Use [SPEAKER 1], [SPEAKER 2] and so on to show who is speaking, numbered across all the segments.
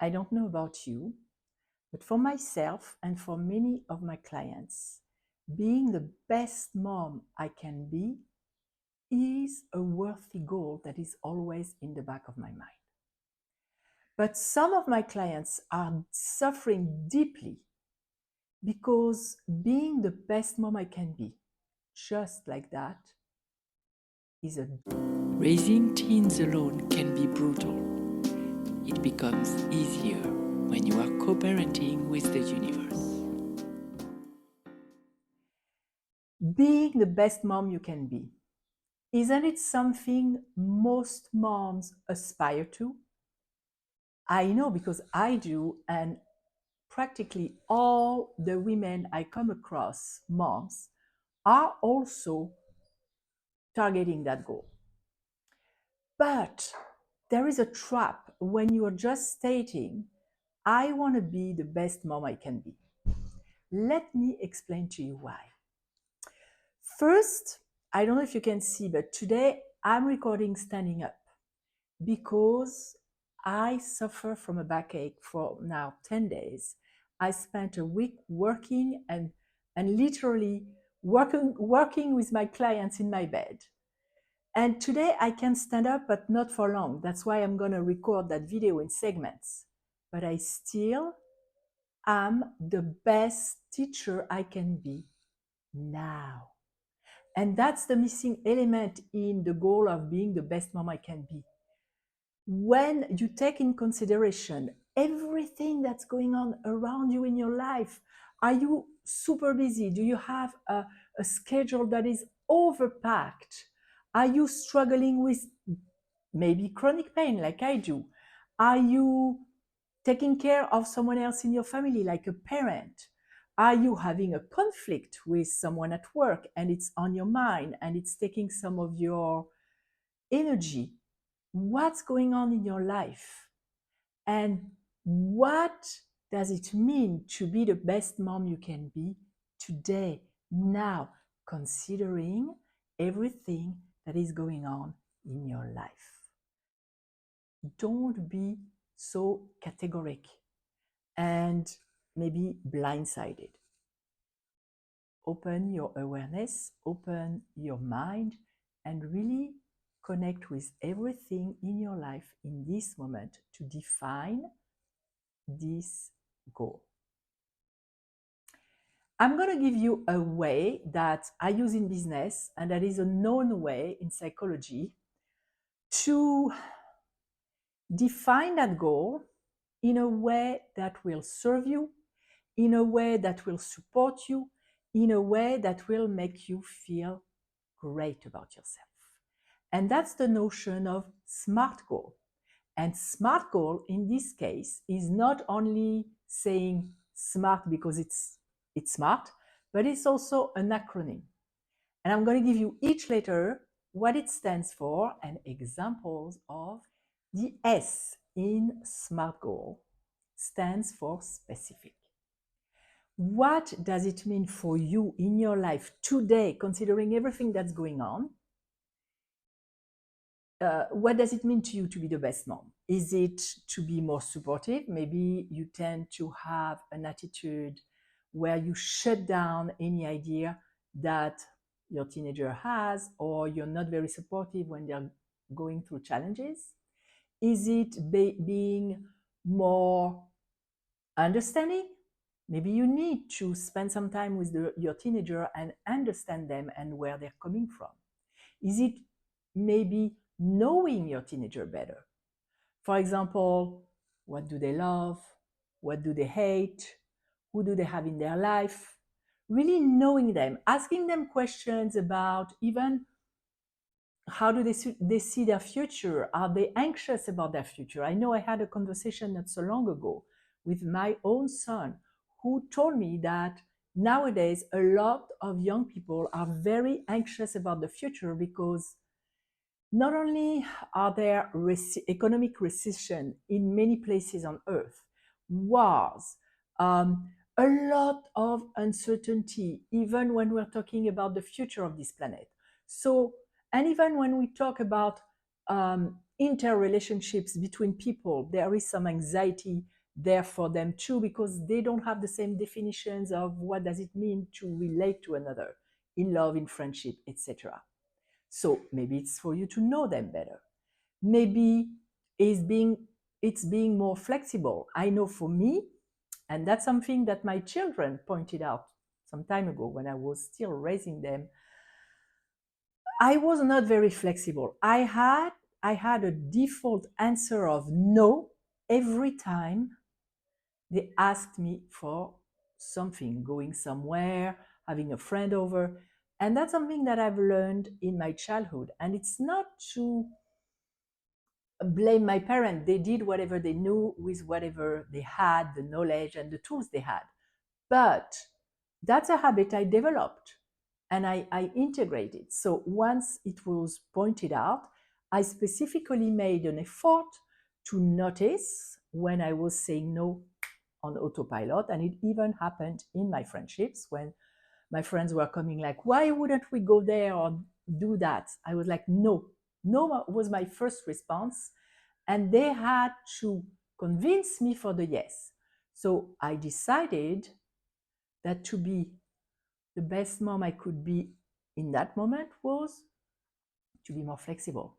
[SPEAKER 1] I don't know about you, but for myself and for many of my clients, being the best mom I can be is a worthy goal that is always in the back of my mind. But some of my clients are suffering deeply because being the best mom I can be, just like that, is a...
[SPEAKER 2] Raising teens alone can be brutal. It becomes easier when you are co-parenting with the universe.
[SPEAKER 1] Being the best mom you can be, isn't it something most moms aspire to? I know because I do, and practically all the women I come across, moms, are also targeting that goal. But there is a trap when you are just stating, I want to be the best mom I can be. Let me explain to you why. First, I don't know if you can see, but today I'm recording standing up because I suffer from a backache for now 10 days. I spent a week working and literally working with my clients in my bed. And today I can stand up, but not for long. That's why I'm going to record that video in segments. But I still am the best teacher I can be now. And that's the missing element in the goal of being the best mom I can be. When you take in consideration everything that's going on around you in your life, are you super busy? Do you have a schedule that is overpacked? Are you struggling with maybe chronic pain like I do? Are you taking care of someone else in your family like a parent? Are you having a conflict with someone at work and it's on your mind and it's taking some of your energy? What's going on in your life? And what does it mean to be the best mom you can be today, now, considering everything that is going on in your life? Don't be so categoric and maybe blindsided. Open your awareness, open your mind, and really connect with everything in your life in this moment to define this goal. I'm going to give you a way that I use in business, and that is a known way in psychology to define that goal in a way that will serve you, in a way that will support you, in a way that will make you feel great about yourself. And that's the notion of SMART goal. And SMART goal in this case is not only saying SMART because it's smart, but it's also an acronym. And I'm going to give you each letter, what it stands for, and examples of. The S in SMART goal stands for specific. What does it mean for you in your life today, considering everything that's going on? What does it mean to you to be the best mom? Is it to be more supportive? Maybe you tend to have an attitude where you shut down any idea that your teenager has, or you're not very supportive when they're going through challenges. Is it being more understanding? Maybe you need to spend some time with your teenager and understand them and where they're coming from. Is it maybe knowing your teenager better? For example, what do they love? What do they hate? Who do they have in their life? Really knowing them, asking them questions about even how do they see their future? Are they anxious about their future? I know I had a conversation not so long ago with my own son who told me that nowadays a lot of young people are very anxious about the future because not only are there economic recession in many places on earth, wars, a lot of uncertainty, even when we're talking about the future of this planet. So, and even when we talk about interrelationships between people, there is some anxiety there for them too, because they don't have the same definitions of what does it mean to relate to another in love, in friendship, etc. So maybe it's for you to know them better. Maybe it's being more flexible. I know for me, and that's something that my children pointed out some time ago when I was still raising them, I was not very flexible. I had a default answer of no every time they asked me for something, going somewhere, having a friend over. And that's something that I've learned in my childhood. And it's not to blame my parents. They did whatever they knew with whatever they had, the knowledge and the tools they had. But that's a habit I developed and I integrated. So once it was pointed out, I specifically made an effort to notice when I was saying no on autopilot. And it even happened in my friendships when my friends were coming like, why wouldn't we go there or do that? I was like, no. No was my first response. And they had to convince me for the yes. So I decided that to be the best mom I could be in that moment was to be more flexible.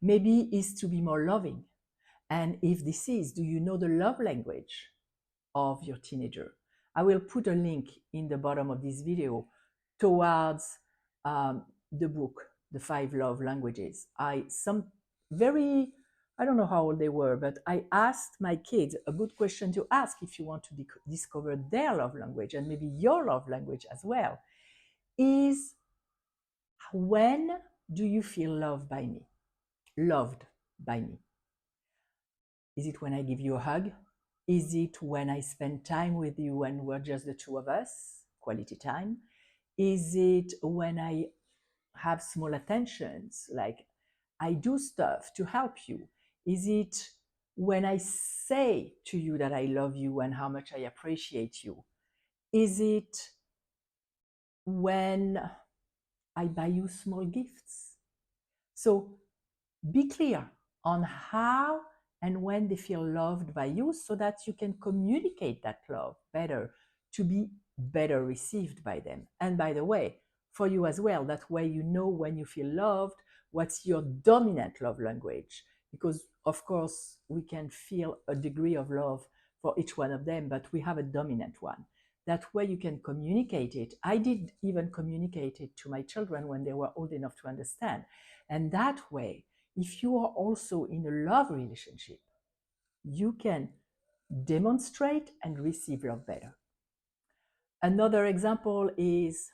[SPEAKER 1] Maybe is to be more loving. And if this is, do you know the love language of your teenager? I will put a link in the bottom of this video towards the book, The Five Love Languages. I don't know how old they were, but I asked my kids a good question to ask if you want to discover their love language and maybe your love language as well is, when do you feel loved by me? Loved by me. Is it when I give you a hug? Is it when I spend time with you and we're just the two of us, quality time? Is it when I have small attentions, like I do stuff to help you? Is it when I say to you that I love you and how much I appreciate you? Is it when I buy you small gifts? So be clear on how and when they feel loved by you so that you can communicate that love better to be better received by them. And by the way, for you as well, that way you know when you feel loved, what's your dominant love language. Because, of course, we can feel a degree of love for each one of them, but we have a dominant one. That way you can communicate it. I did even communicate it to my children when they were old enough to understand. And that way, if you are also in a love relationship, you can demonstrate and receive love better. Another example is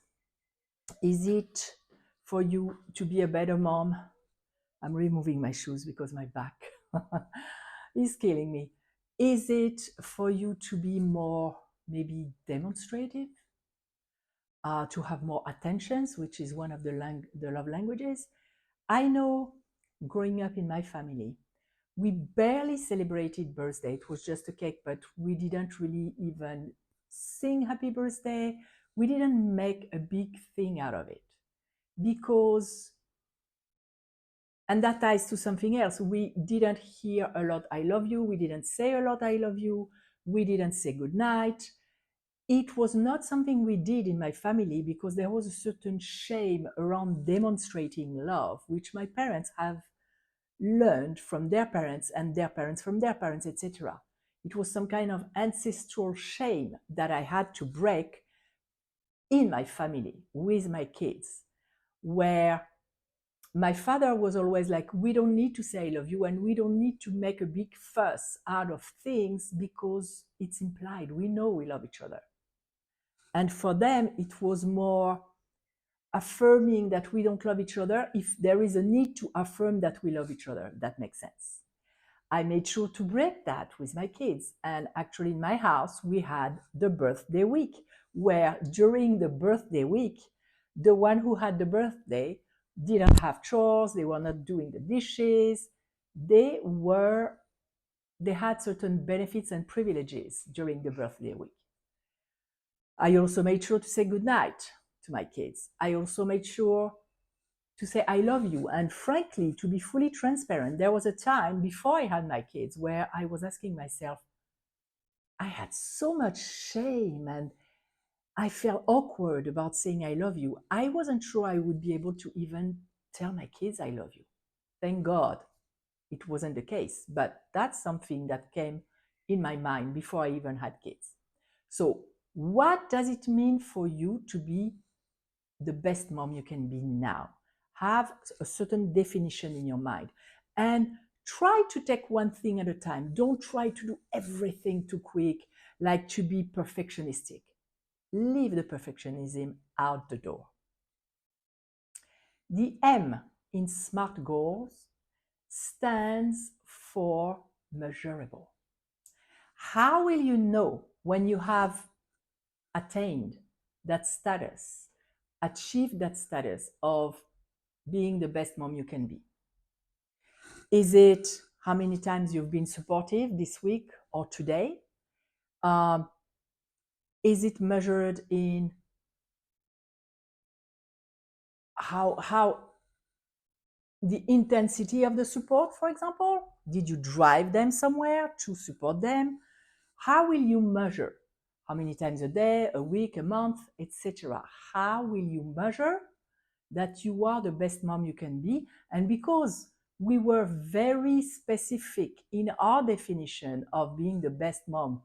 [SPEAKER 1] it for you to be a better mom? I'm removing my shoes because my back is killing me. Is it for you to be more maybe demonstrative? To have more attentions, which is one of the love languages? I know growing up in my family, we barely celebrated birthday. It was just a cake, but we didn't really even sing happy birthday. We didn't make a big thing out of it because, and that ties to something else. We didn't hear a lot, I love you. We didn't say a lot, I love you. We didn't say good night. It was not something we did in my family because there was a certain shame around demonstrating love, which my parents have learned from their parents and their parents from their parents, etc. It was some kind of ancestral shame that I had to break in my family with my kids, where my father was always like, we don't need to say I love you and we don't need to make a big fuss out of things because it's implied. We know we love each other. And for them, it was more affirming that we don't love each other if there is a need to affirm that we love each other. That makes sense. I made sure to break that with my kids. And actually, in my house, we had the birthday week, where during the birthday week, the one who had the birthday didn't have chores, they were not doing the dishes, they had certain benefits and privileges during the birthday week. I also made sure to say goodnight to my kids. I also made sure to say I love you. And frankly, to be fully transparent, there was a time before I had my kids where I was asking myself, I had so much shame and I felt awkward about saying I love you. I wasn't sure I would be able to even tell my kids I love you. Thank God it wasn't the case, but that's something that came in my mind before I even had kids. So, what does it mean for you to be the best mom you can be now? Have a certain definition in your mind and try to take one thing at a time. Don't try to do everything too quick, like to be perfectionistic. Leave the perfectionism out the door. The M in SMART goals stands for measurable. How will you know when you have attained that status, achieved that status of being the best mom you can be? Is it how many times you've been supportive this week or today? Um, is it measured in how the intensity of the support, for example? Did you drive them somewhere to support them? How will you measure? How many times a day, a week, a month, etc.? How will you measure that you are the best mom you can be? And because we were very specific in our definition of being the best mom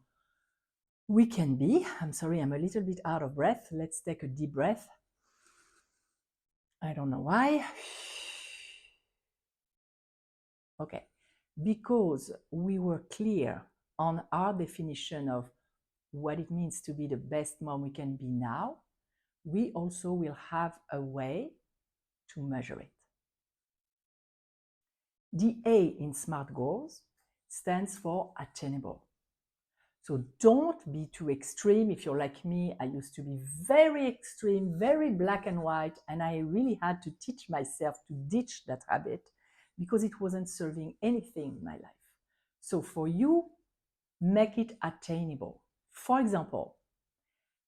[SPEAKER 1] we can be, I'm sorry, I'm a little bit out of breath. Let's take a deep breath. I don't know why. Okay, because we were clear on our definition of what it means to be the best mom we can be now, we also will have a way to measure it. The A in SMART goals stands for attainable. So don't be too extreme. If you're like me, I used to be very extreme, very black and white, and I really had to teach myself to ditch that habit because it wasn't serving anything in my life. So for you, make it attainable. For example,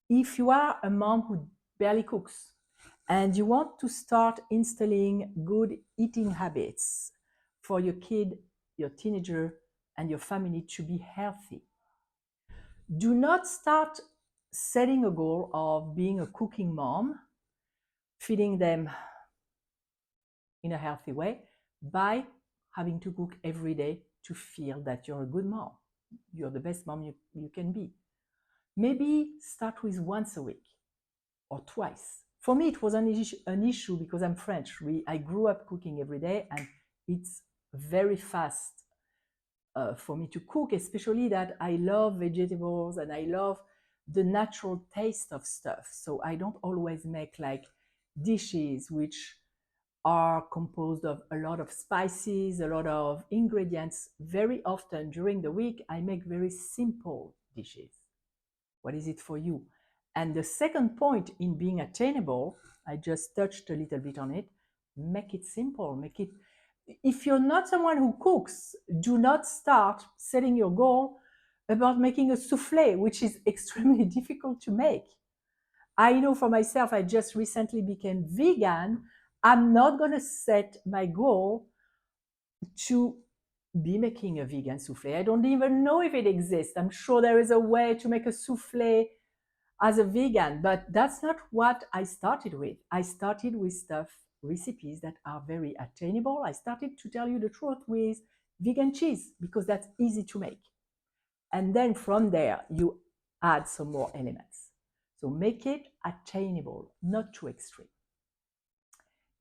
[SPEAKER 1] if you are a mom who barely cooks and you want to start instilling good eating habits for your kid, your teenager, and your family to be healthy, do not start setting a goal of being a cooking mom, feeding them in a healthy way by having to cook every day to feel that you're a good mom. You're the best mom you can be. Maybe start with once a week or twice. For me, it was an issue because I'm French. I grew up cooking every day, and it's very fast for me to cook, especially that I love vegetables and I love the natural taste of stuff. So I don't always make like dishes which are composed of a lot of spices, a lot of ingredients. Very often during the week, I make very simple dishes. What is it for you? And the second point in being attainable, I just touched a little bit on it, make it simple. Make it, if you're not someone who cooks, do not start setting your goal about making a souffle, which is extremely difficult to make. I know for myself, I just recently became vegan. I'm not going to set my goal to be making a vegan souffle. I don't even know if it exists. I'm sure there is a way to make a souffle as a vegan, but that's not what I started with. I started with recipes that are very attainable. I started, to tell you the truth, with vegan cheese because that's easy to make. And then from there, you add some more elements. So make it attainable, not too extreme.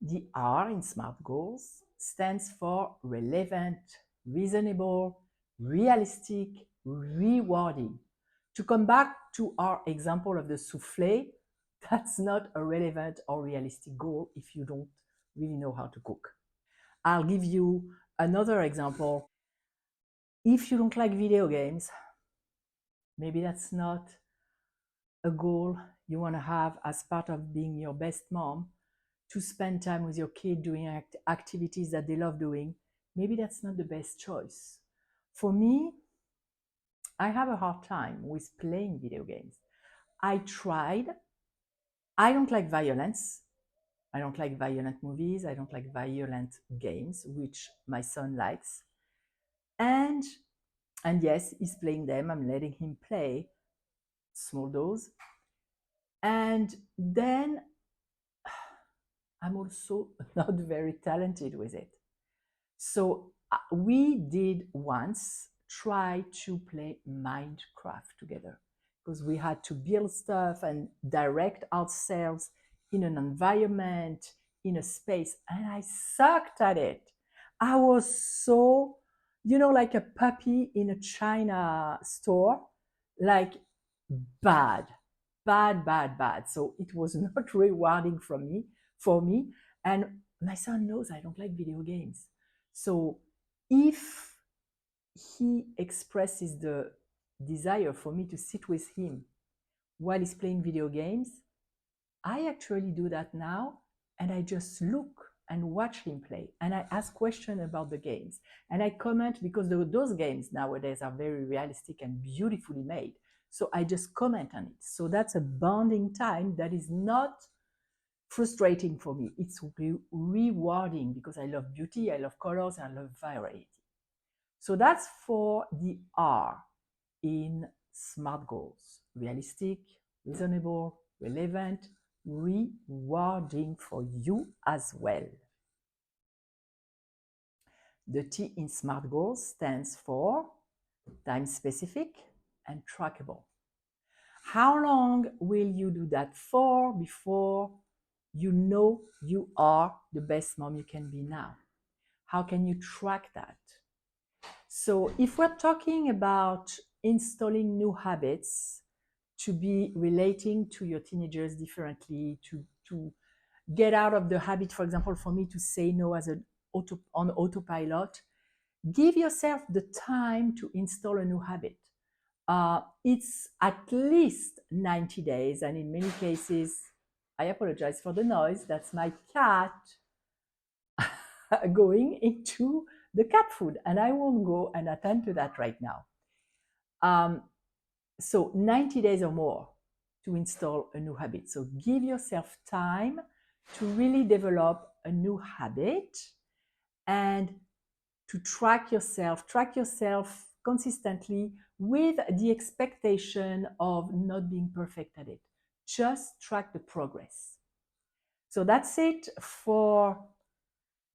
[SPEAKER 1] The R in SMART goals stands for relevant, reasonable, realistic, rewarding. To come back to our example of the souffle, that's not a relevant or realistic goal if you don't really know how to cook. I'll give you another example. If you don't like video games, maybe that's not a goal you want to have as part of being your best mom, to spend time with your kid doing activities that they love doing. Maybe that's not the best choice. For me, I have a hard time with playing video games. I tried. I don't like violence. I don't like violent movies. I don't like violent games, which my son likes. And and yes, he's playing them. I'm letting him play small dose. And then I'm also not very talented with it. So we did once try to play Minecraft together because we had to build stuff and direct ourselves in an environment, in a space, and I sucked at it. I was so, like a puppy in a China store, like bad, bad, bad, bad. So it was not rewarding for me. And my son knows I don't like video games. So if he expresses the desire for me to sit with him while he's playing video games, I actually do that now, and I just look and watch him play, and I ask questions about the games, and I comment because those games nowadays are very realistic and beautifully made. So I just comment on it. So that's a bonding time that is not frustrating for me. It's rewarding because I love beauty, I love colors, and I love variety. So that's for the R in SMART goals: realistic, reasonable, relevant, rewarding for you as well. The T in SMART goals stands for time specific and trackable. How long will you do that for before you know you are the best mom you can be now? How can you track that? So, if we're talking about installing new habits to be relating to your teenagers differently, to get out of the habit, for example, for me to say no as on autopilot, give yourself the time to install a new habit. It's at least 90 days, and in many cases, I apologize for the noise. That's my cat going into the cat food, and I won't go and attend to that right now. Um, so 90 days or more to install a new habit. So give yourself time to really develop a new habit and to track yourself consistently with the expectation of not being perfect at it. Just track the progress. So that's it for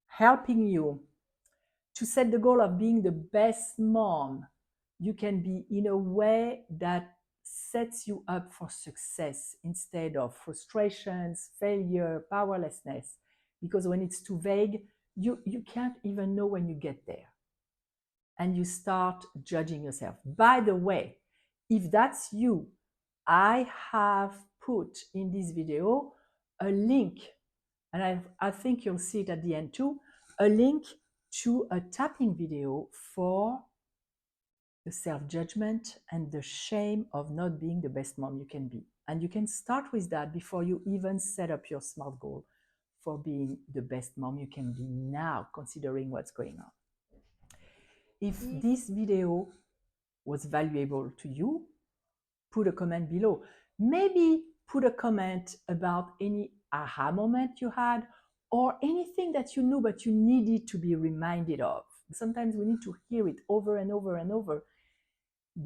[SPEAKER 1] helping you to set the goal of being the best mom you can be in a way that sets you up for success instead of frustrations, failure, powerlessness. Because when it's too vague, you can't even know when you get there and you start judging yourself. By the way, if that's you, I have put in this video a link, and I think you'll see it at the end too, a link to a tapping video for the self-judgment and the shame of not being the best mom you can be. And you can start with that before you even set up your SMART goal for being the best mom you can be now, considering what's going on. If this video was valuable to you, put a comment below. Maybe put a comment about any aha moment you had or anything that you knew but you needed to be reminded of. Sometimes we need to hear it over and over and over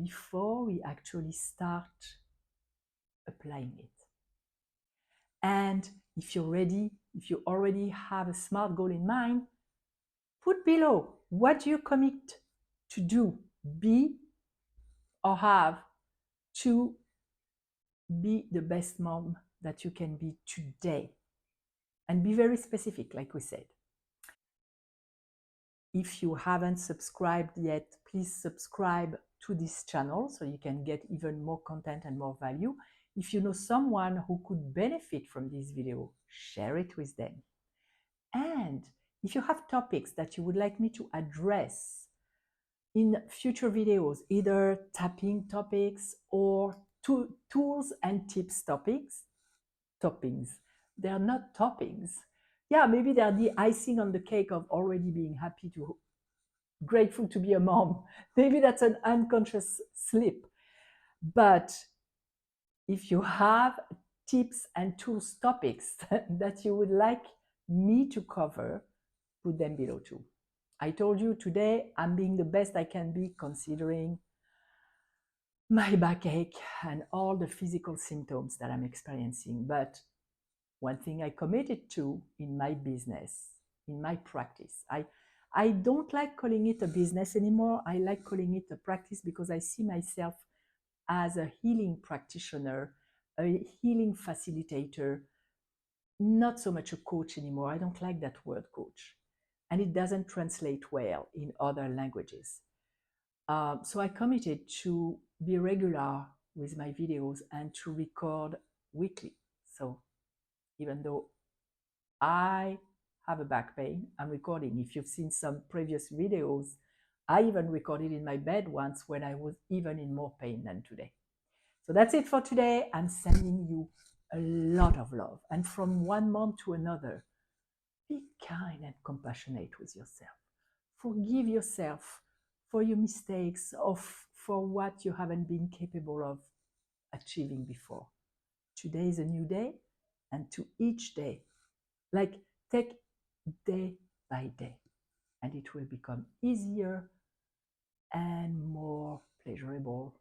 [SPEAKER 1] before we actually start applying it. And if you're ready, if you already have a SMART goal in mind, put below what do you commit to do, be or have to be the best mom that you can be today. And be very specific, like we said. If you haven't subscribed yet, please subscribe to this channel so you can get even more content and more value. If you know someone who could benefit from this video, share it with them. And if you have topics that you would like me to address in future videos, either tapping topics or tools and tips toppings. They are not toppings. Yeah, maybe they're the icing on the cake of already being grateful to be a mom. Maybe that's an unconscious slip. But if you have tips and tools topics that you would like me to cover, put them below too. I told you today I'm being the best I can be considering my backache and all the physical symptoms that I'm experiencing. But one thing I committed to in my business, in my practice, I don't like calling it a business anymore. I like calling it a practice because I see myself as a healing practitioner, a healing facilitator, not so much a coach anymore. I don't like that word coach. And it doesn't translate well in other languages. So I committed to be regular with my videos and to record weekly. So even though I have a back pain, I'm recording. If you've seen some previous videos, I even recorded in my bed once when I was even in more pain than today. So that's it for today. I'm sending you a lot of love. And from one month to another, be kind and compassionate with yourself. Forgive yourself for your mistakes or for what you haven't been capable of achieving before. Today is a new day, and to each day, like take day by day, and it will become easier and more pleasurable